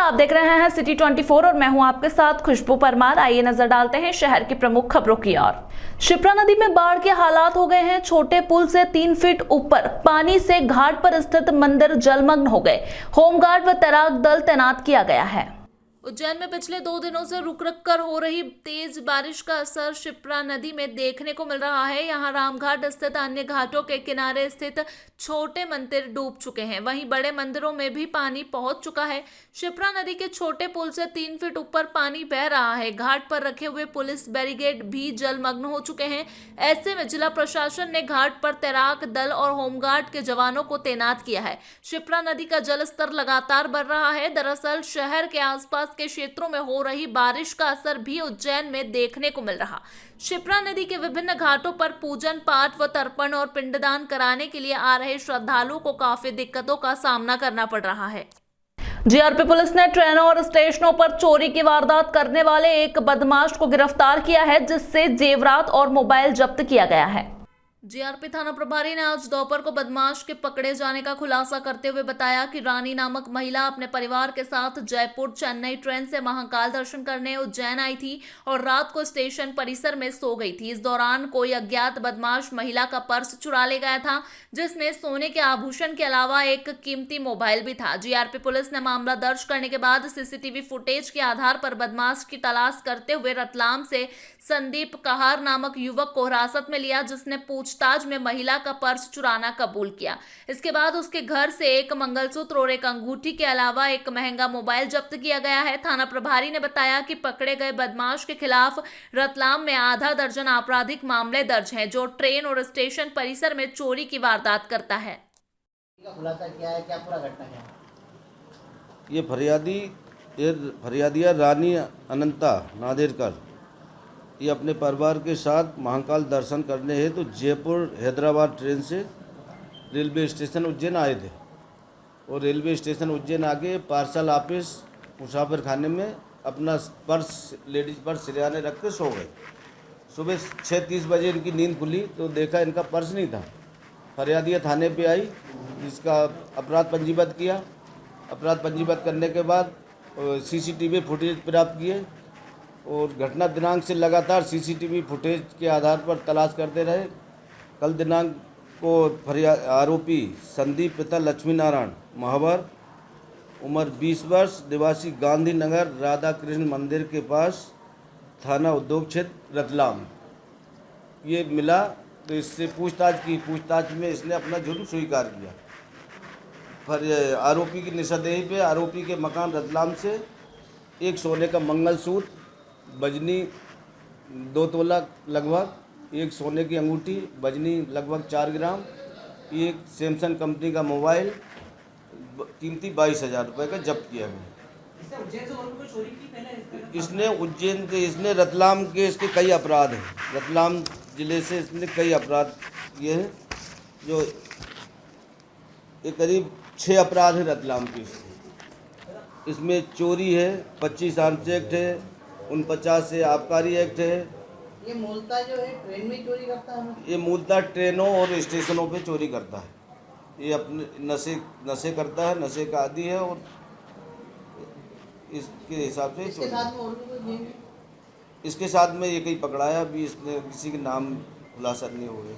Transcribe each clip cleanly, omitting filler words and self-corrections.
आप देख रहे हैं सिटी 24 और मैं हूं आपके साथ खुशबू परमार। आइए नजर डालते हैं शहर की प्रमुख खबरों की ओर। शिप्रा नदी में बाढ़ के हालात हो गए हैं। छोटे पुल से 3 फीट ऊपर पानी से घाट पर स्थित मंदिर जलमग्न हो गए। होमगार्ड व तैराक दल तैनात किया गया है। उज्जैन में पिछले 2 दिनों से रुक रुक कर हो रही तेज बारिश का असर शिप्रा नदी में देखने को मिल रहा है। यहाँ रामघाट स्थित अन्य घाटों के किनारे स्थित छोटे मंदिर डूब चुके हैं, वहीं बड़े मंदिरों में भी पानी पहुंच चुका है। शिप्रा नदी के छोटे पुल से 3 फीट ऊपर पानी बह रहा है। घाट पर रखे हुए पुलिस बैरिकेड भी जलमग्न हो चुके हैं। ऐसे में जिला प्रशासन ने घाट पर तैराक दल और होमगार्ड के जवानों को तैनात किया है। शिप्रा नदी का जलस्तर लगातार बढ़ रहा है। दरअसल शहर के आसपास के क्षेत्रों में हो रही बारिश का असर भी उज्जैन में देखने को मिल रहा। शिप्रा नदी के विभिन्न घाटों पर पूजन पाठ व तर्पण और पिंडदान कराने के लिए आ रहे श्रद्धालुओं को काफी दिक्कतों का सामना करना पड़ रहा है। जीआरपी पुलिस ने ट्रेनों और स्टेशनों पर चोरी की वारदात करने वाले एक बदमाश को गिरफ्तार किया है, जिससे जेवरात और मोबाइल जब्त किया गया है। जीआरपी थाना प्रभारी ने आज दोपहर को बदमाश के पकड़े जाने का खुलासा करते हुए बताया कि रानी नामक महिला अपने परिवार के साथ जयपुर चेन्नई ट्रेन से महाकाल दर्शन करने उज्जैन आई थी और रात को स्टेशन परिसर में सो गई थी। इस दौरान कोई अज्ञात बदमाश महिला का पर्स चुरा ले गया था, जिसमें सोने के आभूषण के अलावा एक कीमती मोबाइल भी था। जीआरपी पुलिस ने मामला दर्ज करने के बाद सीसीटीवी फुटेज के आधार पर बदमाश की तलाश करते हुए रतलाम से संदीप कहार नामक युवक को हिरासत में लिया, जिसने पूछताछ में महिला का पर्स चुराना कबूल किया। इसके बाद उसके घर से एक मंगलसूत्र और एक अंगूठी के अलावा एक महंगा मोबाइल जब्त किया गया है। थाना प्रभारी ने बताया कि पकड़े गए बदमाश के खिलाफ रतलाम में आधा दर्जन आपराधिक मामले दर्ज हैं, जो ट्रेन और स्टेशन परिसर में चोरी की वारदात करता है। खुलासा क्या है, क्या पूरा घटना क्या है? ये फरियादिया रानी अनंता नादेरकर ये अपने परिवार के साथ महाकाल दर्शन करने हेतु तो जयपुर हैदराबाद ट्रेन से रेलवे स्टेशन उज्जैन आए थे और रेलवे स्टेशन उज्जैन आके पार्सल ऑफिस मुसाफिर खाने में अपना पर्स लेडीज पर्स सिरहाने रख के सो गए। सुबह 6:30 बजे इनकी नींद खुली तो देखा इनका पर्स नहीं था। फरियादिया थाने पे आई, जिसका अपराध पंजीबद्ध किया। अपराध पंजीबद्ध करने के बाद सीसीटीवी फुटेज प्राप्त किए और घटना दिनांक से लगातार सीसीटीवी फुटेज के आधार पर तलाश करते रहे। कल दिनांक को आरोपी संदीप पिता लक्ष्मी नारायण महावर, उम्र 20 वर्ष, निवासी गांधीनगर राधा कृष्ण मंदिर के पास, थाना उद्योग क्षेत्र रतलाम, ये मिला तो इससे पूछताछ की। पूछताछ में इसने अपना जुर्म स्वीकार किया। फिर आरोपी की निशानदेही पे आरोपी के मकान रतलाम से एक सोने का मंगलसूत्र, बजनी 2 तोला लगभग, एक सोने की अंगूठी बजनी लगभग 4 ग्राम, एक सैमसंग कंपनी का मोबाइल कीमती 22,000 रुपये का जब्त किया गया। इसने रतलाम के इसके कई अपराध हैं। रतलाम जिले से इसने कई अपराध किए हैं, जो एक करीब 6 अपराध हैं रतलाम के। इसमें चोरी है, 25 आर्म्स एक्ट है, 49 से आबकारी एक्ट है। ये मूलतः जो है ट्रेन में चोरी करता है? ये मूलतः ट्रेनों और स्टेशनों पे चोरी करता है। ये अपने नशे करता है, नशे का आदी है और इसके हिसाब से इसके साथ में और भी कोई गैंग है? इसके साथ में ये कहीं पकड़ाया, अभी इसने किसी के नाम खुलासा नहीं हुए।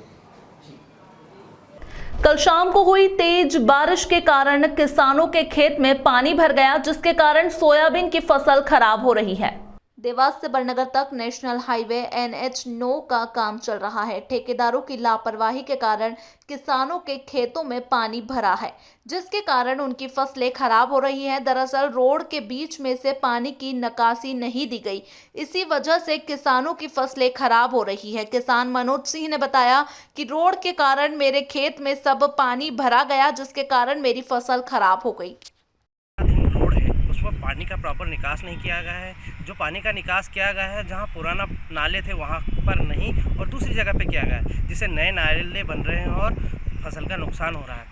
कल शाम को हुई तेज बारिश के कारण किसानों के खेत में पानी भर गया, जिसके कारण सोयाबीन की फसल खराब हो रही है। देवास से बड़नगर तक नेशनल हाईवे NH9 का काम चल रहा है। ठेकेदारों की लापरवाही के कारण किसानों के खेतों में पानी भरा है, जिसके कारण उनकी फसलें खराब हो रही हैं। दरअसल रोड के बीच में से पानी की निकासी नहीं दी गई, इसी वजह से किसानों की फसलें खराब हो रही है। किसान मनोज सिंह ने बताया कि रोड के कारण मेरे खेत में सब पानी भरा गया, जिसके कारण मेरी फसल खराब हो गई। पानी का प्रॉपर निकास नहीं किया गया है। जो पानी का निकास किया गया है, जहां पुराना नाले थे वहां पर नहीं और दूसरी जगह पे किया गया है, जिससे नए नाले बन रहे हैं और फसल का नुकसान हो रहा है।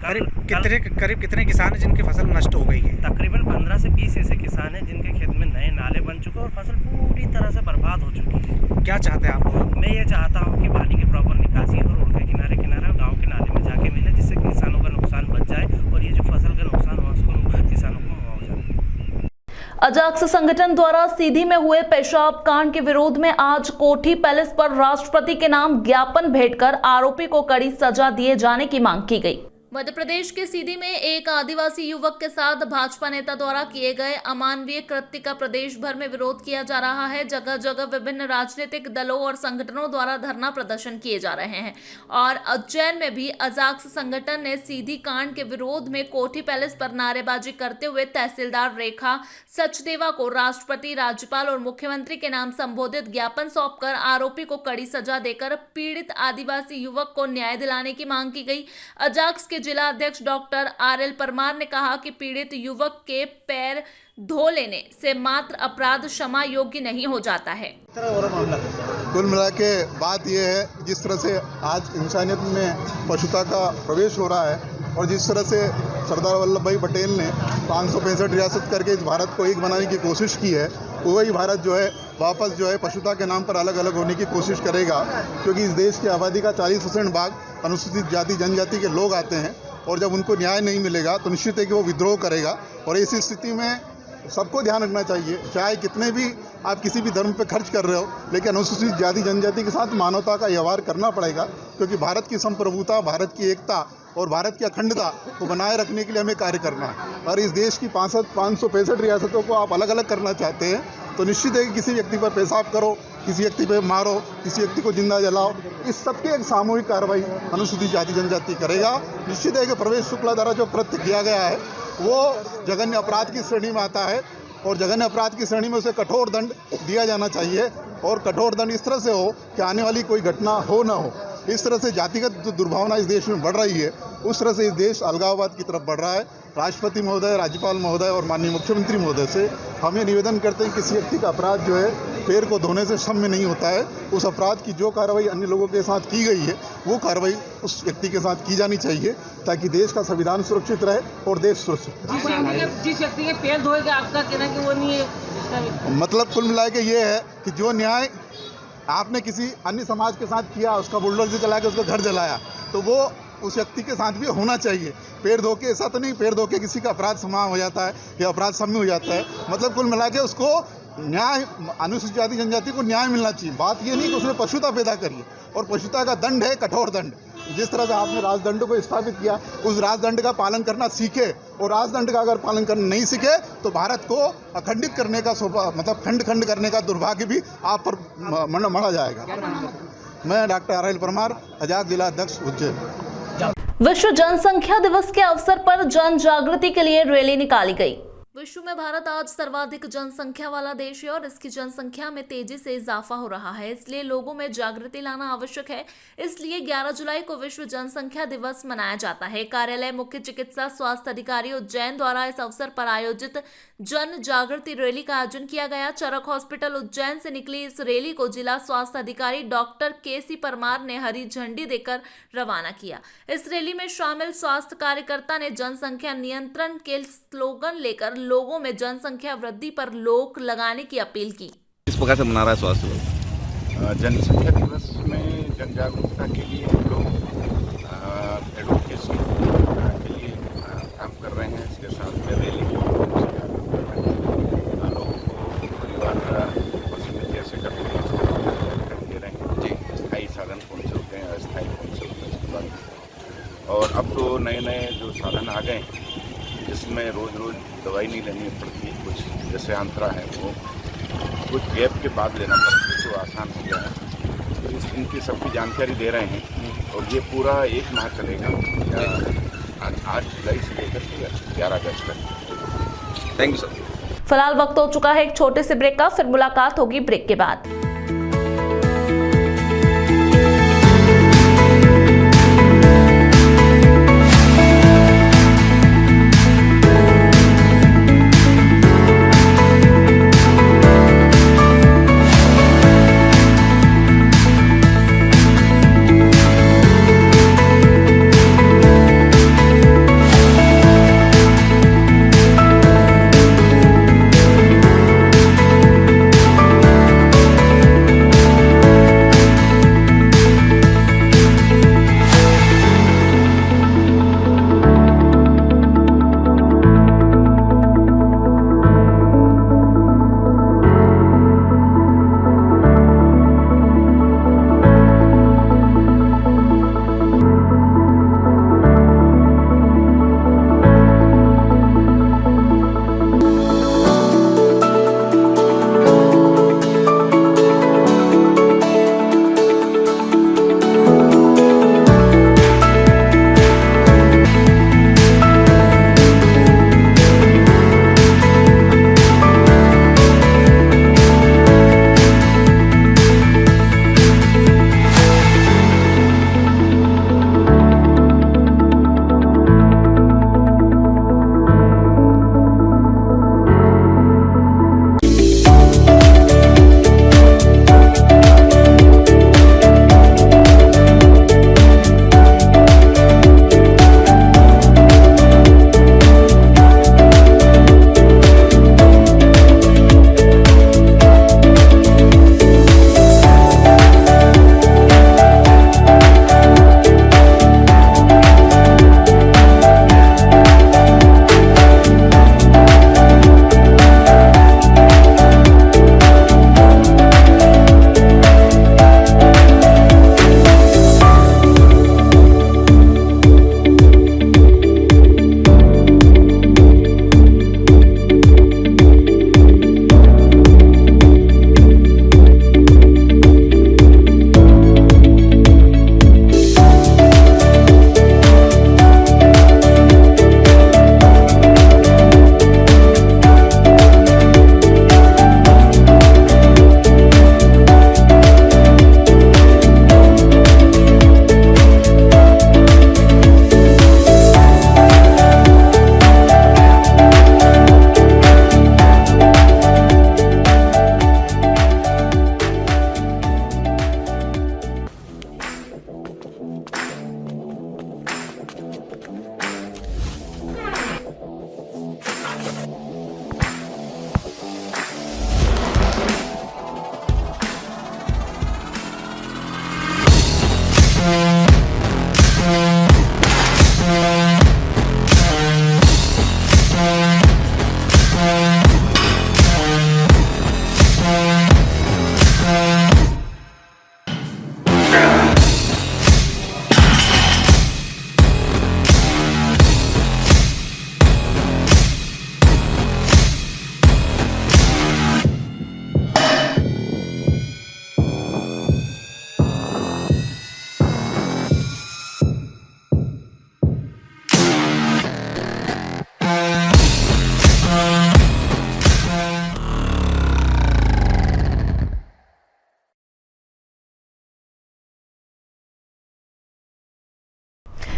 करीब कितने किसान हैं जिनकी फसल नष्ट हो गई है? तकरीबन 15 से 20 ऐसे किसान हैं जिनके खेत में नए नाले बन चुके हैं और फसल पूरी तरह से बर्बाद हो चुकी है। क्या चाहते हैं आप? मैं ये चाहता हूँ कि पानी की प्रॉपर निकासी हो, रोड के किनारे गाँव के नाले में जाके मिले, जिससे किसानों का नुकसान बच जाए और ये जो फसल का नुकसान हुआ उसको किसानों को मुआवजा मिले। अजाक्स संगठन द्वारा सीधी में हुए पेशाब कांड के विरोध में आज कोठी पैलेस पर राष्ट्रपति के नाम ज्ञापन भेंटकर आरोपी को कड़ी सजा दिए जाने की मांग की गई। मध्य प्रदेश के सीधी में एक आदिवासी युवक के साथ भाजपा नेता द्वारा किए गए अमानवीय कृत्य का प्रदेश भर में विरोध किया जा रहा है। जगह जगह विभिन्न राजनीतिक दलों और संगठनों द्वारा धरना प्रदर्शन किए जा रहे हैं और उज्जैन में भी अजाक्स संगठन ने सीधी कांड के विरोध में कोठी पैलेस पर नारेबाजी करते हुए तहसीलदार रेखा सचदेवा को राष्ट्रपति, राज्यपाल और मुख्यमंत्री के नाम संबोधित ज्ञापन सौंपकर आरोपी को कड़ी सजा देकर पीड़ित आदिवासी युवक को न्याय दिलाने की मांग की गई। अजाक्स के जिला अध्यक्ष डॉक्टर RL परमार ने कहा कि पीड़ित युवक के पैर धो लेने से मात्र अपराध क्षमा योग्य नहीं हो जाता है। कुल मिला के बात यह है, जिस तरह से आज इंसानियत में पशुता का प्रवेश हो रहा है और जिस तरह से सरदार वल्लभ भाई पटेल ने 565 रियासत करके इस भारत को एक बनाने की कोशिश की है, वही भारत जो है वापस जो है पशुता के नाम पर अलग अलग होने की कोशिश करेगा। क्योंकि इस देश की आबादी का 40% भाग अनुसूचित जाति जनजाति के लोग आते हैं और जब उनको न्याय नहीं मिलेगा तो निश्चित है कि वो विद्रोह करेगा। और ऐसी स्थिति में सबको ध्यान रखना चाहिए, चाहे कितने भी आप किसी भी धर्म पे खर्च कर रहे हो, लेकिन अनुसूचित जाति जनजाति के साथ मानवता का व्यवहार करना पड़ेगा। क्योंकि भारत की संप्रभुता, भारत की एकता और भारत की अखंडता को बनाए रखने के लिए हमें कार्य करना है। और इस देश की 565 रियासतों को आप अलग अलग करना चाहते हैं तो निश्चित है कि किसी व्यक्ति पर पेशाब करो, किसी व्यक्ति पर मारो, किसी व्यक्ति को जिंदा जलाओ, इस सबकी एक सामूहिक कार्रवाई अनुसूचित जाति जनजाति करेगा। निश्चित है कि प्रवेश शुक्ला द्वारा जो कृत्य किया गया है वो जघन्य अपराध की श्रेणी में आता है और जघन्य अपराध की श्रेणी में उसे कठोर दंड दिया जाना चाहिए। और कठोर दंड इस तरह से हो कि आने वाली कोई घटना हो ना हो। इस तरह से जातिगत जो दुर्भावना इस देश में बढ़ रही है, उस तरह से इस देश अलगाववाद की तरफ बढ़ रहा है। राष्ट्रपति महोदय, राज्यपाल महोदय और माननीय मुख्यमंत्री महोदय से हम ये निवेदन करते हैं कि किसी व्यक्ति का अपराध जो है पैर को धोने से क्षम्य नहीं होता है। उस अपराध की जो कार्रवाई अन्य लोगों के साथ की गई है वो कार्रवाई उस व्यक्ति के साथ की जानी चाहिए ताकि देश का संविधान सुरक्षित रहे और देश सुरक्षित। जिस व्यक्ति के पैर धोएगा आपका कहना कि वो नहीं है, मतलब कुल मिला के ये है कि जो न्याय आपने किसी अन्य समाज के साथ किया, उसका बुलडोजर चला के उसका घर जलाया, तो वो उस व्यक्ति के साथ भी होना चाहिए। पैर धो के ऐसा तो नहीं, पैर धो के किसी का अपराध क्षमा हो जाता है या अपराध क्षम्य हो जाता है। मतलब कुल मिला के उसको न्याय, अनुसूचित जाति जनजाति को न्याय मिलना चाहिए। बात ये नहीं कि उसने पशुता पैदा करी है और पशुता का दंड है कठोर दंड। जिस तरह से आपने राजदंड को स्थापित किया, उस राजदंड का पालन करना सीखे और राजदंड का अगर पालन करना नहीं सीखे तो भारत को अखंडित करने का मतलब खंड खंड करने का दुर्भाग्य भी आप पर मढ़ा जाएगा। मैं डॉक्टर RL परमार, अजाक जिला अध्यक्ष उज्जैन। विश्व जनसंख्या दिवस के अवसर पर जन जागृति के लिए रैली निकाली गई। विश्व में भारत आज सर्वाधिक जनसंख्या वाला देश है और इसकी जनसंख्या में तेजी से इजाफा हो रहा है, इसलिए लोगों में जागृति लाना आवश्यक है। इसलिए 11 जुलाई को विश्व जनसंख्या दिवस मनाया जाता है। कार्यालय मुख्य चिकित्सा स्वास्थ्य अधिकारी उज्जैन द्वारा इस अवसर पर आयोजित जन जागृति रैली का आयोजन किया गया। चरक हॉस्पिटल उज्जैन से निकली इस रैली को जिला स्वास्थ्य अधिकारी डॉक्टर KC परमार ने हरी झंडी देकर रवाना किया। इस रैली में शामिल स्वास्थ्य कार्यकर्ता ने जनसंख्या नियंत्रण के स्लोगन लेकर लोगों में जनसंख्या वृद्धि पर रोक लगाने की अपील की। इस प्रकार से मना रहा है स्वास्थ्य विभाग जनसंख्या दिवस में जन जागरूकता के लिए हम लोग एडवोकेसी के लिए काम कर रहे हैं। इसके साथ में रैली के लोगों को परिवार समिति ऐसे करके दे रहे हैं जी, स्थायी साधन कौन से होते हैं, अस्थायी कौन से होते हैं इसके बारे में। और अब तो नए नए जो साधन आ गए जिसमें रोज़ रोज़ दवाई नहीं लेनी पड़ती, कुछ जैसे अंतरा है वो कुछ गैप के बाद लेना पड़ता है, तो आसान हो गया है। तो इनकी सबकी जानकारी दे रहे हैं और ये पूरा 1 माह चलेगा, 8 जुलाई से लेकर 11 अगस्त तक। Thank you sir. फिलहाल वक्त हो चुका है एक छोटे से ब्रेक का, फिर मुलाकात होगी ब्रेक के बाद।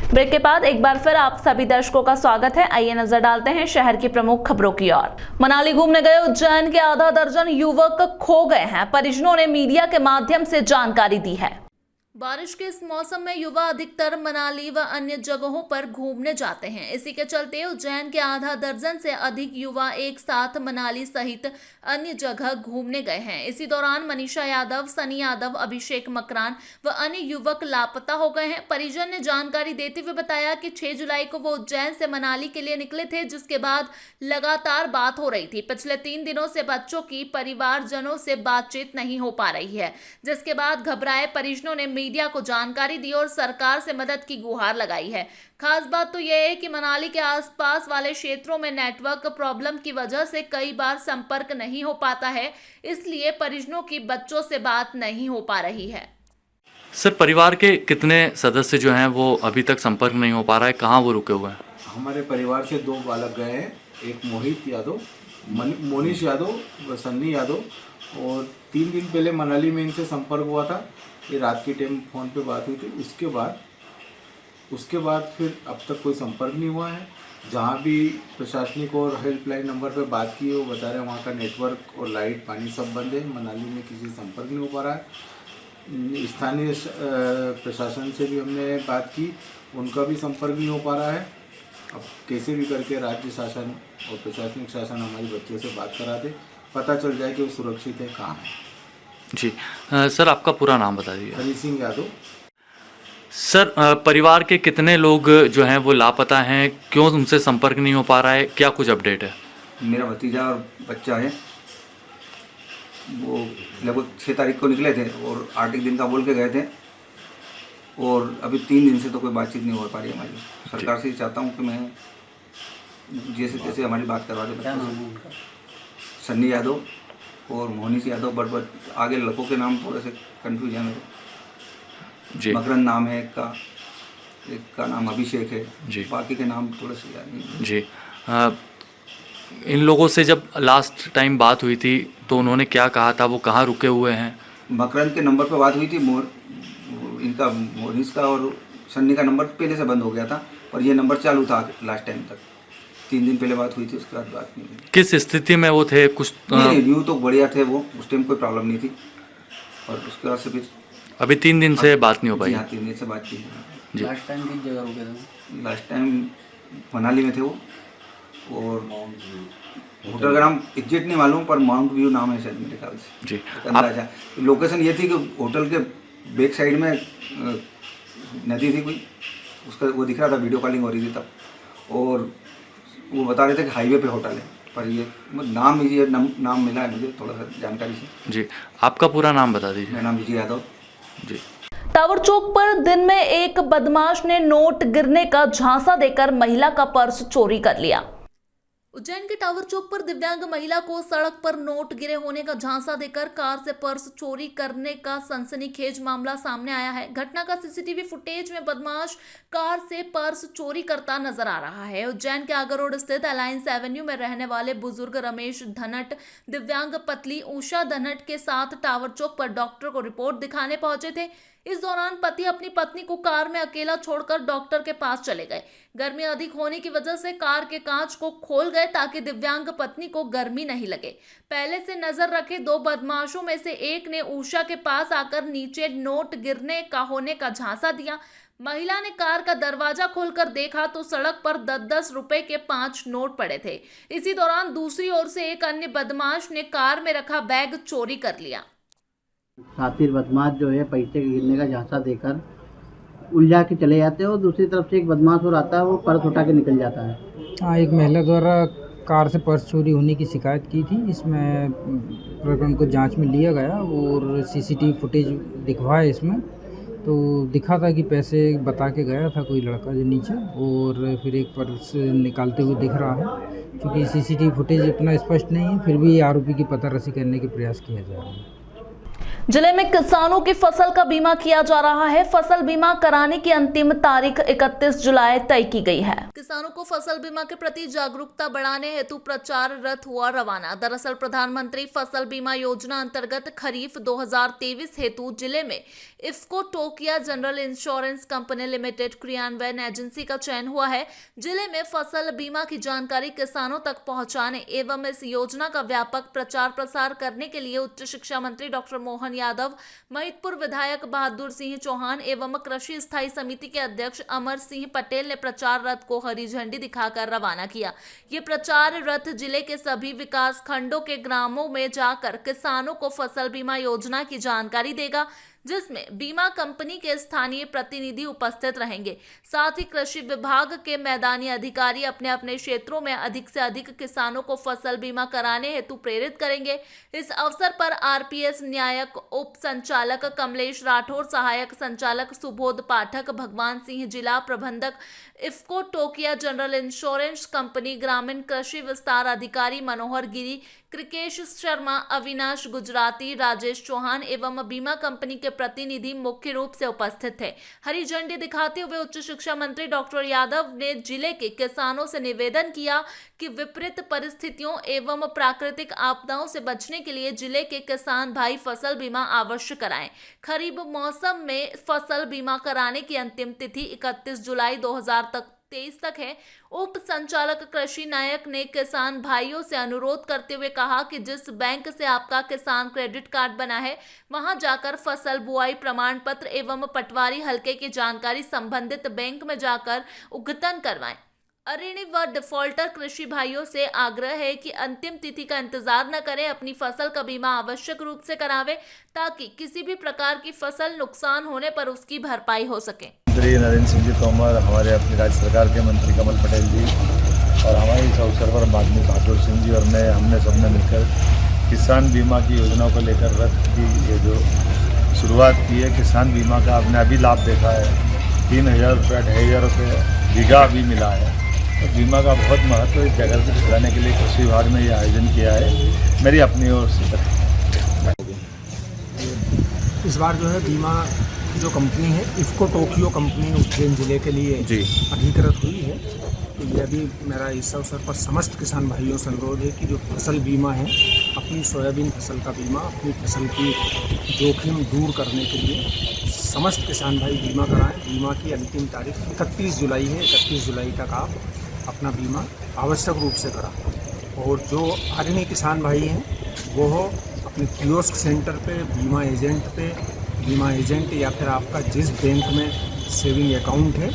ब्रेक के बाद एक बार फिर आप सभी दर्शकों का स्वागत है। आइए नजर डालते हैं शहर की प्रमुख खबरों की ओर। मनाली घूमने गए उज्जैन के आधा दर्जन युवक खो गए हैं। परिजनों ने मीडिया के माध्यम से जानकारी दी है। बारिश के इस मौसम में युवा अधिकतर मनाली व अन्य जगहों पर घूमने जाते हैं। इसी के चलते उज्जैन के आधा दर्जन से अधिक युवा एक साथ मनाली सहित अन्य जगह घूमने गए हैं। इसी दौरान मनीषा यादव, सनी यादव, अभिषेक मकरान व अन्य युवक लापता हो गए हैं। परिजन ने जानकारी देते हुए बताया कि 6 जुलाई को वो उज्जैन से मनाली के लिए निकले थे, जिसके बाद लगातार बात हो रही थी। पिछले 3 दिनों से बच्चों की परिवारजनों से बातचीत नहीं हो पा रही है, जिसके बाद घबराए परिजनों ने मीडिया को जानकारी दी और सरकार से मदद की गुहार लगाई है। खास बात तो यह है कि मनाली के आसपास वाले क्षेत्रों में नेटवर्क प्रॉब्लम की वजह से कई बार संपर्क नहीं हो पाता है, इसलिए परिजनों की बच्चों से बात नहीं हो पा रही है। सर, परिवार के कितने सदस्य जो हैं वो अभी तक संपर्क नहीं हो पा रहा है, कहाँ वो रुके हुए हैं? हमारे परिवार से 2 बालक गए हैं, एक मोहित यादव, मोनिश यादव व सन्नी यादव, और 3 दिन पहले मनाली में इनसे संपर्क हुआ था। ये रात के टाइम फ़ोन पे बात हुई थी। उसके बाद फिर अब तक कोई संपर्क नहीं हुआ है। जहाँ भी प्रशासनिक और हेल्पलाइन नंबर पे बात की है वो बता रहे हैं वहाँ का नेटवर्क और लाइट पानी सब बंद है। मनाली में किसी संपर्क नहीं हो पा रहा है। स्थानीय प्रशासन से भी हमने बात की, उनका भी संपर्क नहीं हो पा रहा है। अब कैसे भी करके राज्य शासन और प्रशासनिक शासन हमारे बच्चों से बात करा दे, पता चल जाए कि वो सुरक्षित है, कहाँ है। जी सर, आपका पूरा नाम बता दीजिए। हरी सिंह यादव। सर, परिवार के कितने लोग जो हैं वो लापता हैं, क्यों उनसे संपर्क नहीं हो पा रहा है, क्या कुछ अपडेट है? मेरा भतीजा और बच्चा है, वो लगभग 6 तारीख को निकले थे और 8 दिन का बोल के गए थे, और अभी 3 दिन से तो कोई बातचीत नहीं हो पा रही हमारी। सरकार से चाहता हूँ कि मैं जैसे तैसे हमारी बात करवा दे। सन्नी यादव और मोहनीश यादव, बट आगे लड़कों के नाम थोड़े से कन्फ्यूजन है। मकरन नाम है एक का नाम अभिषेक है, बाकी के नाम थोड़े से याद नहीं। जी, इन लोगों से जब लास्ट टाइम बात हुई थी तो उन्होंने क्या कहा था, वो कहाँ रुके हुए हैं? मकरन के नंबर पर बात हुई थी, इनका मोहनीश का और सन्नी का नंबर पहले से बंद हो गया था, और ये नंबर चालू था लास्ट टाइम तक। 3 दिन पहले बात हुई थी, उसके बाद बात नहीं हुई। किस स्थिति में वो थे? कुछ नहीं, व्यू तो बढ़िया थे, वो उस टाइम कोई प्रॉब्लम नहीं थी, और उसके बाद से फिर अभी 3 दिन से बात नहीं हो पाई? हाँ, 3 दिन से बात की जी। लास्ट टाइम किस जगह रुके थे? लास्ट टाइम मनाली में थे वो, और होटल का नाम एग्जैक्ट नहीं मालूम, पर माउंट व्यू नाम है शायद मेरे ख्याल से। जी, अंदाजा लोकेशन ये थी कि होटल के बैक साइड में नदी थी कोई, उसका वो दिख रहा था, वीडियो कॉलिंग हो रही थी तब, और वो बता रहे थे कि हाईवे पे होटल है, पर ये नाम मिला है मुझे थोड़ा सा जानकारी से। जी, आपका पूरा नाम बता दीजिए। मेरा नाम विजय यादव। जी। टावर चौक पर दिन में एक बदमाश ने नोट गिरने का झांसा देकर महिला का पर्स चोरी कर लिया। उज्जैन के टावर चौक पर दिव्यांग महिला को सड़क पर नोट गिरे होने का झांसा देकर कार से पर्स चोरी करने का सनसनीखेज मामला सामने आया है। घटना का सीसीटीवी फुटेज में बदमाश कार से पर्स चोरी करता नजर आ रहा है। उज्जैन के आगर रोड स्थित अलायंस एवेन्यू में रहने वाले बुजुर्ग रमेश धनट दिव्यांग पत्नी उषा धनट के साथ टावर चौक पर डॉक्टर को रिपोर्ट दिखाने पहुंचे थे। इस दौरान पति अपनी पत्नी को कार में अकेला छोड़कर डॉक्टर के पास चले गए। गर्मी अधिक होने की वजह से कार के कांच को खोल गए ताकि दिव्यांग पत्नी को गर्मी नहीं लगे। पहले से नजर रखे 2 बदमाशों में से एक ने उषा के पास आकर नीचे नोट गिरने का होने का झांसा दिया। महिला ने कार का दरवाजा खोलकर देखा तो सड़क पर 10-10 रुपए के 5 नोट पड़े थे। इसी दौरान दूसरी ओर से एक अन्य बदमाश ने कार में रखा बैग चोरी कर लिया। शातिर बदमाश जो है पैसे गिरने का झांसा देकर उलझा के चले जाते हैं, और दूसरी तरफ से एक बदमाश और आता है, वो पर्स उठा के निकल जाता है। हाँ, एक महिला द्वारा कार से पर्स चोरी होने की शिकायत की थी। इसमें प्रकरण को जांच में लिया गया और सीसीटीवी फुटेज दिखवाया। इसमें तो दिखा था कि पैसे बता के गया था कोई लड़का जो नीचे, और फिर एक पर्स निकालते हुए दिख रहा है। क्योंकि सीसीटीवी फुटेज इतना स्पष्ट नहीं है, फिर भी आरोपी की पता रसी करने के प्रयास किया जा रहा है। जिले में किसानों की फसल का बीमा किया जा रहा है। फसल बीमा कराने की अंतिम तारीख 31 जुलाई तय की गई है। किसानों को फसल बीमा के प्रति जागरूकता बढ़ाने हेतु प्रचार रथ हुआ रवाना। दरअसल प्रधानमंत्री फसल बीमा योजना अंतर्गत खरीफ 2023 हेतु जिले में IFFCO Tokio general insurance company limited क्रियान्वयन एजेंसी का चयन हुआ है। जिले में फसल बीमा की जानकारी किसानों तक पहुंचाने एवं इस योजना का व्यापक प्रचार प्रसार करने के लिए उच्च शिक्षा मंत्री डॉक्टर मोहन यादव, महिदपुर विधायक बहादुर सिंह चौहान एवं कृषि स्थायी समिति के अध्यक्ष अमर सिंह पटेल ने प्रचार रथ को हरी झंडी दिखाकर रवाना किया। ये प्रचार रथ जिले के सभी विकास खंडों के ग्रामों में जाकर किसानों को फसल बीमा योजना की जानकारी देगा, जिसमें बीमा कंपनी के स्थानीय प्रतिनिधि उपस्थित रहेंगे। साथ ही कृषि विभाग के मैदानी अधिकारी अपने अपने क्षेत्रों में अधिक से अधिक किसानों को फसल बीमा कराने हेतु प्रेरित करेंगे। इस अवसर पर आरपीएस न्यायक उप संचालक कमलेश राठौर, सहायक संचालक सुबोध पाठक, भगवान सिंह, जिला प्रबंधक IFFCO Tokio general insurance company, ग्रामीण कृषि विस्तार अधिकारी मनोहर गिरी, कृकेश शर्मा, अविनाश गुजराती, राजेश चौहान एवं बीमा कंपनी के प्रतिनिधि मुख्य रूप से उपस्थित थे। हरी झंडी दिखाते हुए उच्च शिक्षा मंत्री डॉक्टर यादव ने जिले के किसानों से निवेदन किया कि विपरीत परिस्थितियों एवं प्राकृतिक आपदाओं से बचने के लिए जिले के किसान भाई फसल बीमा अवश्य कराएं। खरीफ मौसम में फसल बीमा कराने की अंतिम तिथि 31 जुलाई 2023 तक है। उप संचालक कृषि नायक ने किसान भाइयों से अनुरोध करते हुए कहा कि जिस बैंक से आपका किसान क्रेडिट कार्ड बना है, वहां जाकर फसल बुआई प्रमाण पत्र एवं पटवारी हल्के की जानकारी संबंधित बैंक में जाकर उद्घाटन करवाएं। अऋणी व डिफॉल्टर कृषि भाइयों से आग्रह है कि अंतिम तिथि का इंतजार न करें, अपनी फसल का बीमा आवश्यक रूप से करावें ताकि किसी भी प्रकार की फसल नुकसान होने पर उसकी भरपाई हो सके। मंत्री नरेंद्र सिंह जी तोमर, हमारे अपनी राज्य सरकार के मंत्री कमल पटेल जी और हमारे इस अवसर पर माननीय बहादुर सिंह जी और हमने सबने मिलकर किसान बीमा की योजना को लेकर रथ की ये जो शुरुआत की है। किसान बीमा का आपने अभी लाभ देखा है, 3000 रुपये 2500 रुपये बीघा भी मिला है। तो बीमा का बहुत महत्व इस जगह को दिखाने के लिए कृषि विभाग ने ये आयोजन किया है। मेरी अपनी ओर से इस बार जो है बीमा जो कंपनी है इफ्को टोकियो कंपनी उज्जैन जिले के लिए अधिकृत हुई है। तो ये अभी मेरा इस अवसर पर समस्त किसान भाइयों से अनुरोध है कि जो फसल बीमा है, अपनी सोयाबीन फसल का बीमा, अपनी फसल की जोखिम दूर करने के लिए समस्त किसान भाई बीमा कराएं। बीमा की अंतिम तारीख 31 जुलाई है। 31 जुलाई तक आप अपना बीमा आवश्यक रूप से करा। और जो अग्रणी किसान भाई हैं वो अपने कियोस्क सेंटर पे बीमा एजेंट या फिर आपका जिस बैंक में सेविंग अकाउंट है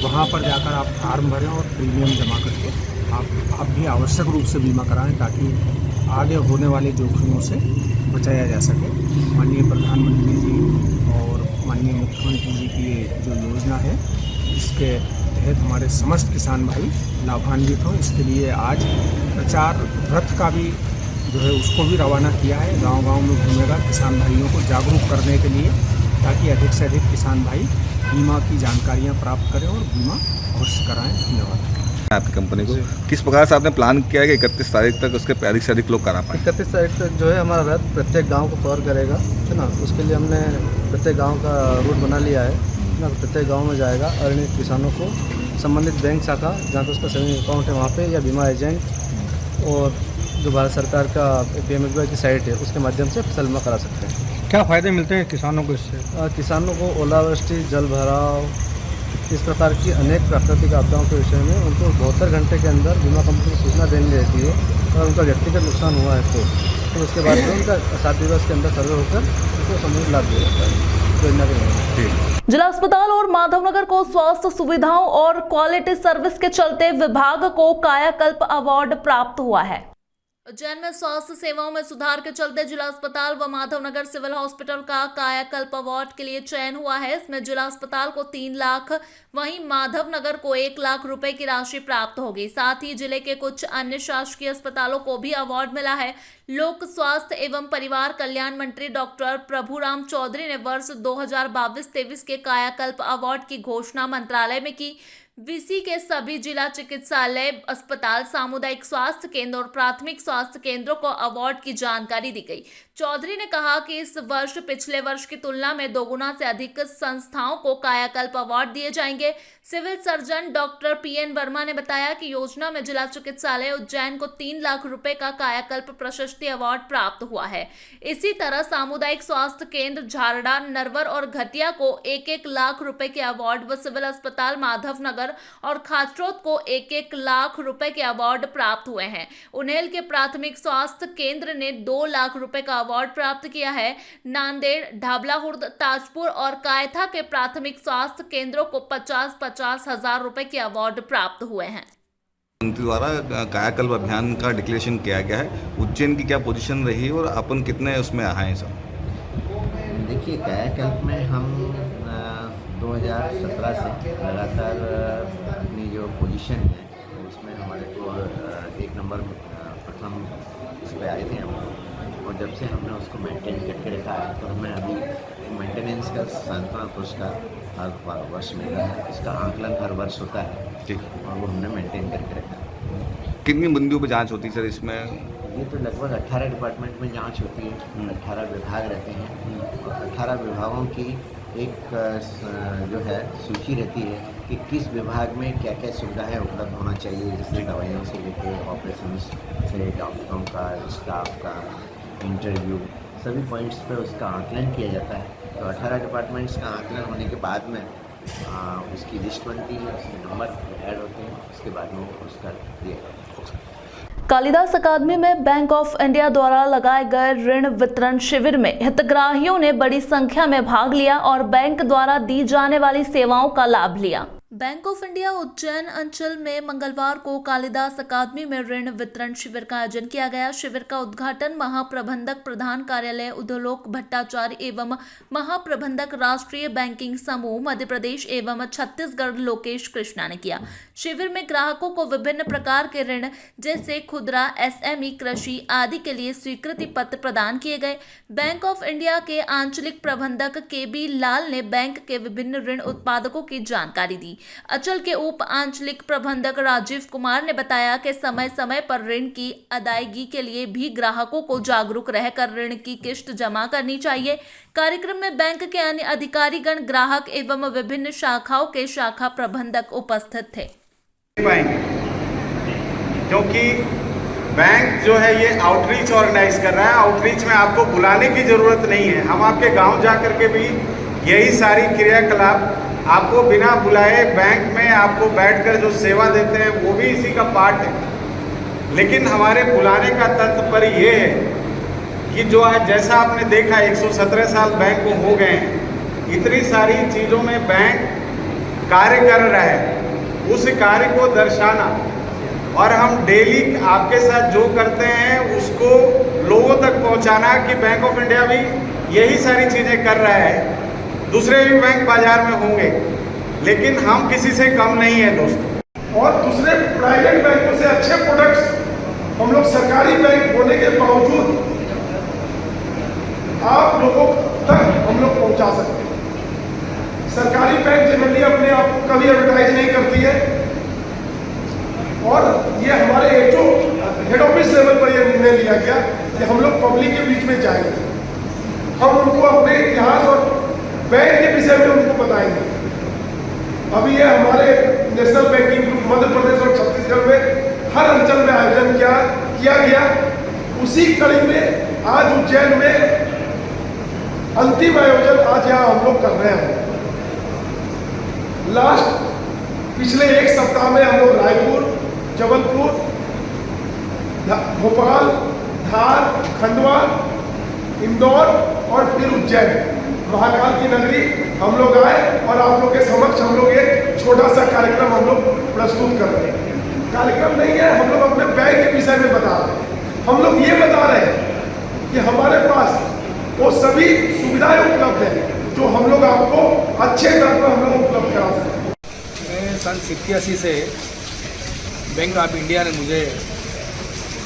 वहाँ पर जाकर आप फार्म भरें और प्रीमियम जमा करके आप भी आवश्यक रूप से बीमा कराएं ताकि आगे होने वाले जोखिमों से बचाया जा सके। माननीय प्रधानमंत्री जी और माननीय मुख्यमंत्री जी की ये जो योजना है, इसके तहत हमारे समस्त किसान भाई लाभान्वित हों, इसके लिए आज प्रचार रथ का भी जो है उसको भी रवाना किया है। गांव-गांव में घूमेगा किसान भाइयों को जागरूक करने के लिए, ताकि अधिक से अधिक किसान भाई बीमा की जानकारियां प्राप्त करें और बीमा अवश्य कराएं। धन्यवाद। आपकी कंपनी को किस प्रकार से आपने प्लान किया है कि 31 तारीख तक उसके अधिक से अधिक लोग करा पाएँ? 31 तारीख तक जो है हमारा रथ प्रत्येक गांव को कवर करेगा, है ना। उसके लिए हमने प्रत्येक गांव का रूट बना लिया है ना। प्रत्येक गांव में जाएगा अऋणी किसानों को संबंधित बैंक शाखा जहाँ पर उसका सेविंग अकाउंट है वहाँ पे, या बीमा एजेंट और जो भारत सरकार का PMFBY की साइट है उसके माध्यम से फसल बीमा करा सकते हैं। क्या फ़ायदे मिलते हैं किसानों को इससे? किसानों को ओलावृष्टि, जल भराव, इस प्रकार की अनेक प्राकृतिक आपदाओं के विषय में उनको 72 घंटे के अंदर बीमा कंपनी को सूचना देनी रहती है। और उनका व्यक्तिगत नुकसान हुआ है तो उसके बाद में उनका 7 दिवस के अंदर सर्वे होकर उनको संबंधित लाभ दिया जाता है योजना के। जिला अस्पताल और माधवनगर को स्वास्थ्य सुविधाओं और क्वालिटी सर्विस के चलते विभाग को कायाकल्प अवार्ड प्राप्त हुआ है। उज्जैन में स्वास्थ्य सेवाओं में सुधार के चलते जिला अस्पताल व माधवनगर सिविल हॉस्पिटल का कायाकल्प अवार्ड के लिए चयन हुआ है। इसमें जिला अस्पताल को 3 लाख, वहीं माधवनगर को 1 लाख रुपए की राशि प्राप्त होगी। साथ ही जिले के कुछ अन्य शासकीय अस्पतालों को भी अवार्ड मिला है। लोक स्वास्थ्य एवं परिवार कल्याण मंत्री डॉक्टर प्रभुराम चौधरी ने वर्ष 2022-23 के कायाकल्प अवार्ड की घोषणा मंत्रालय में की। विसी के सभी जिला चिकित्सालय, अस्पताल, सामुदायिक स्वास्थ्य केंद्र और प्राथमिक स्वास्थ्य केंद्रों को अवार्ड की जानकारी दी गई। चौधरी ने कहा कि इस वर्ष पिछले वर्ष की तुलना में दोगुना से अधिक संस्थाओं को कायाकल्प अवार्ड दिए जाएंगे। Civil surgeon doctor PN Verma ने बताया कि योजना में जिला चिकित्सालय उज्जैन को 3 लाख रुपए का कायाकल्प प्रशस्ति अवार्ड प्राप्त हुआ है। इसी तरह सामुदायिक स्वास्थ्य केंद्र झारड़ा, नरवर और घटिया को 1-1 लाख रुपए के अवार्ड व सिविल अस्पताल माधवनगर और खाचरोद को 1-1 लाख रुपए के अवार्ड प्राप्त हुए हैं। उन्हेल के प्राथमिक स्वास्थ्य केंद्र ने 2 लाख रुपए का अवार्ड प्राप्त किया है। नांदेड़, ढाबलाहुर्द, ताजपुर और कायथा के प्राथमिक स्वास्थ्य केंद्रों को 50-50 हजार रुपए के अवार्ड प्राप्त हुए हैं। मंत्री द्वारा कायाकल्प अभियान का डिक्लेरेशन किया गया है, उज्जैन की क्या पोजीशन रही और अपन कितने उसमें आए सब? देखिए, कायाकल्प में हम 2017 से लगातार अपनी जो पोजीशन है उसमें हमारे को 1 नंबर प्रथम उस पर आए थे हम, और जब से हमने उसको मेंटेन करके रखा है तो हमें अभी मेंटेनेंस का सांत्वना पुरस्कार हर वर्ष मिल रहा है। इसका आकलन हर वर्ष होता है, ठीक, और वो हमने मेंटेन करके रखा है। कितनी बिंदुओं पर जांच होती है सर इसमें? ये तो लगभग 18 डिपार्टमेंट में जांच होती है, 18 विभाग रहते हैं और 18 विभागों की एक जो है सूची रहती है कि किस विभाग में क्या क्या सुविधाएं उपलब्ध होना चाहिए, जैसे दवाइयों से लेकर ऑपरेशन से डॉक्टरों का, स्टाफ का, इंटरव्यू, सभी पॉइंट्स पे उसका आकलन किया जाता है। तो 18 डिपार्टमेंट्स का आकलन होने के बाद में उसकी लिस्ट बनती है, उसके नंबर ऐड होते हैं, उसके बाद में उसका दिया जाता है। कालिदास अकादमी में बैंक ऑफ इंडिया द्वारा लगाए गए ऋण वितरण शिविर में हितग्राहियों ने बड़ी संख्या में भाग लिया और बैंक द्वारा दी जाने वाली सेवाओं का लाभ लिया। बैंक ऑफ इंडिया उज्जैन अंचल में मंगलवार को कालिदास अकादमी में ऋण वितरण शिविर का आयोजन किया गया। शिविर का उद्घाटन महाप्रबंधक प्रधान कार्यालय उद्योलोक भट्टाचार्य एवं महाप्रबंधक राष्ट्रीय बैंकिंग समूह मध्य प्रदेश एवं छत्तीसगढ़ लोकेश कृष्णा ने किया। शिविर में ग्राहकों को विभिन्न प्रकार के ऋण जैसे खुदरा, एसएमई, कृषि आदि के लिए स्वीकृति पत्र प्रदान किए गए। बैंक ऑफ इंडिया के आंचलिक प्रबंधक केबी लाल ने बैंक के विभिन्न ऋण उत्पादकों की जानकारी दी। अचल के उप आंचलिक प्रबंधक राजीव कुमार ने बताया कि समय समय पर ऋण की अदायगी के लिए भी ग्राहकों को जागरूक रहकर ऋण की किस्त जमा करनी चाहिए। कार्यक्रम में बैंक के अन्य अधिकारीगण, ग्राहक एवं विभिन्न शाखाओं के शाखा प्रबंधक उपस्थित थे। क्योंकि बैंक जो है ये आउटरीच ऑर्गेनाइज कर रहा है, आउटरीच में आपको बुलाने की ज़रूरत नहीं है। हम आपके गांव जा कर के भी यही सारी क्रियाकलाप आपको बिना बुलाए बैंक में आपको बैठकर जो सेवा देते हैं वो भी इसी का पार्ट है। लेकिन हमारे बुलाने का तात्पर्य ये है कि जो है जैसा आपने देखा 117 साल बैंक को हो गए हैं, इतनी सारी चीज़ों में बैंक कार्य कर रहा है, उस कार्य को दर्शाना और हम डेली आपके साथ जो करते हैं उसको लोगों तक पहुंचाना कि बैंक ऑफ इंडिया भी यही सारी चीज़ें कर रहा है। दूसरे भी बैंक बाजार में होंगे, लेकिन हम किसी से कम नहीं है दोस्तों। और दूसरे प्राइवेट बैंकों से अच्छे प्रोडक्ट्स हम लोग सरकारी बैंक होने के बावजूद आप लोगों तक हम लोग पहुंचा सकते हैं। सरकारी बैंक जनरली अपने आप को कभी एडवर्टाइज नहीं करती है और ये हमारे एचओ हेड ऑफिस लेवल पर यह निर्णय लिया गया कि हम लोग पब्लिक के बीच में जाएंगे, हम उनको अपने इतिहास और बैंक के विषय में उनको बताएंगे। अभी ये हमारे national banking group Madhya Pradesh और छत्तीसगढ़ में हर अंचल में आयोजन किया गया। उसी कड़ी में आज उज्जैन में अंतिम आयोजन आज यहाँ हम लोग कर रहे हैं। पिछले एक सप्ताह में हम लोग रायपुर, जबलपुर, भोपाल, धार, खंडवा, इंदौर और फिर उज्जैन महाकाल की नगरी हम लोग आए और आप लोग के समक्ष हम लोग एक छोटा सा कार्यक्रम हम लोग प्रस्तुत कर रहे हैं। कार्यक्रम नहीं है, हम लोग अपने बैंक के विषय में बता रहे हैं। हम लोग ये बता रहे हैं कि हमारे पास वो सभी सुविधाएं उपलब्ध हैं जो हम लोग आपको अच्छे दर पर हम लोग उपलब्ध करा सकते हैं। मैं सन 87 से बैंक ऑफ इंडिया ने मुझे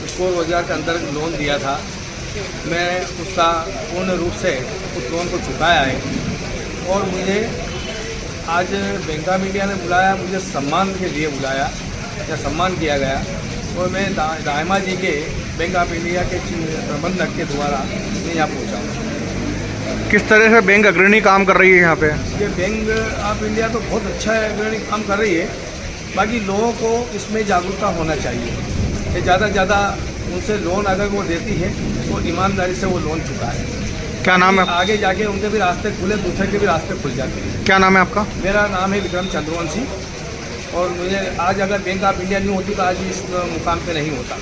स्कोर रोजगार के अंदर लोन दिया था। मैं उसका पूर्ण रूप से उस लोन को चुकाया है और मुझे आज बैंक ऑफ इंडिया ने बुलाया, मुझे सम्मान के लिए बुलाया या सम्मान किया गया और मैं दाहिमा जी के बैंक ऑफ इंडिया के प्रबंधक के द्वारा मैं यहाँ पहुँचा हूँ। किस तरह से बैंक अग्रणी काम कर रही है यहाँ पे? ये बैंक ऑफ इंडिया तो बहुत अच्छा है, अग्रणी काम कर रही है। बाकी लोगों को इसमें जागरूकता होना चाहिए कि ज़्यादा से ज़्यादा उनसे लोन अगर वो देती है तो ईमानदारी से वो लोन चुकाए। क्या नाम है? आगे जाके उनके भी रास्ते खुले, दूसरे के भी रास्ते खुल जाते हैं। क्या नाम है आपका? मेरा नाम है विक्रम चंद्रवंशी और मुझे आज अगर बैंक ऑफ इंडिया नहीं होती तो आज इस मुकाम पे नहीं होता।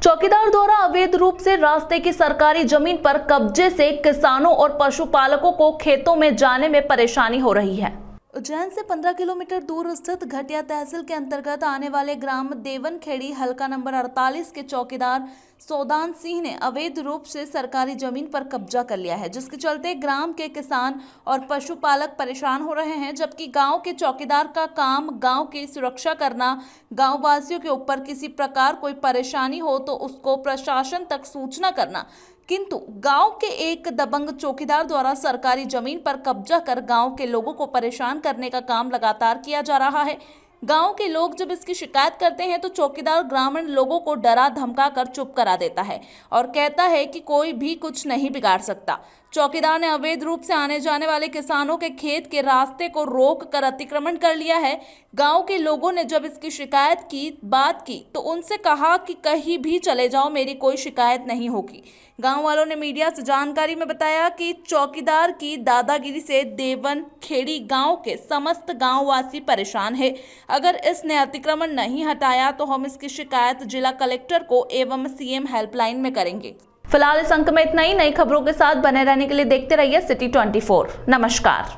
चौकीदार द्वारा अवैध रूप से रास्ते की सरकारी जमीन पर कब्जे से किसानों और पशुपालकों को खेतों में जाने में परेशानी हो रही है। उज्जैन से 15 किलोमीटर दूर स्थित घटिया तहसील के अंतर्गत आने वाले ग्राम देवनखेड़ी हल्का नंबर 48 के चौकीदार सौदान सिंह ने अवैध रूप से सरकारी जमीन पर कब्जा कर लिया है, जिसके चलते ग्राम के किसान और पशुपालक परेशान हो रहे हैं। जबकि गांव के चौकीदार का काम गांव की सुरक्षा करना, गांव वासियों के ऊपर किसी प्रकार कोई परेशानी हो तो उसको प्रशासन तक सूचना करना, किंतु गांव के एक दबंग चौकीदार द्वारा सरकारी जमीन पर कब्जा कर गांव के लोगों को परेशान करने का काम लगातार किया जा रहा है। गांव के लोग जब इसकी शिकायत करते हैं तो चौकीदार ग्रामीण लोगों को डरा धमका कर चुप करा देता है और कहता है कि कोई भी कुछ नहीं बिगाड़ सकता। चौकीदार ने अवैध रूप से आने जाने वाले किसानों के खेत के रास्ते को रोक कर अतिक्रमण कर लिया है। गांव के लोगों ने जब इसकी शिकायत की बात की तो उनसे कहा कि कहीं भी चले जाओ, मेरी कोई शिकायत नहीं होगी। गांव वालों ने मीडिया से जानकारी में बताया कि चौकीदार की दादागिरी से देवन खेड़ी गांव के समस्त गांववासी परेशान है। अगर इसने अतिक्रमण नहीं हटाया तो हम इसकी शिकायत जिला कलेक्टर को एवं सीएम हेल्पलाइन में करेंगे। फिलहाल इस अंक में इतना ही। नई खबरों के साथ बने रहने के लिए देखते रहिए सिटी 24। नमस्कार।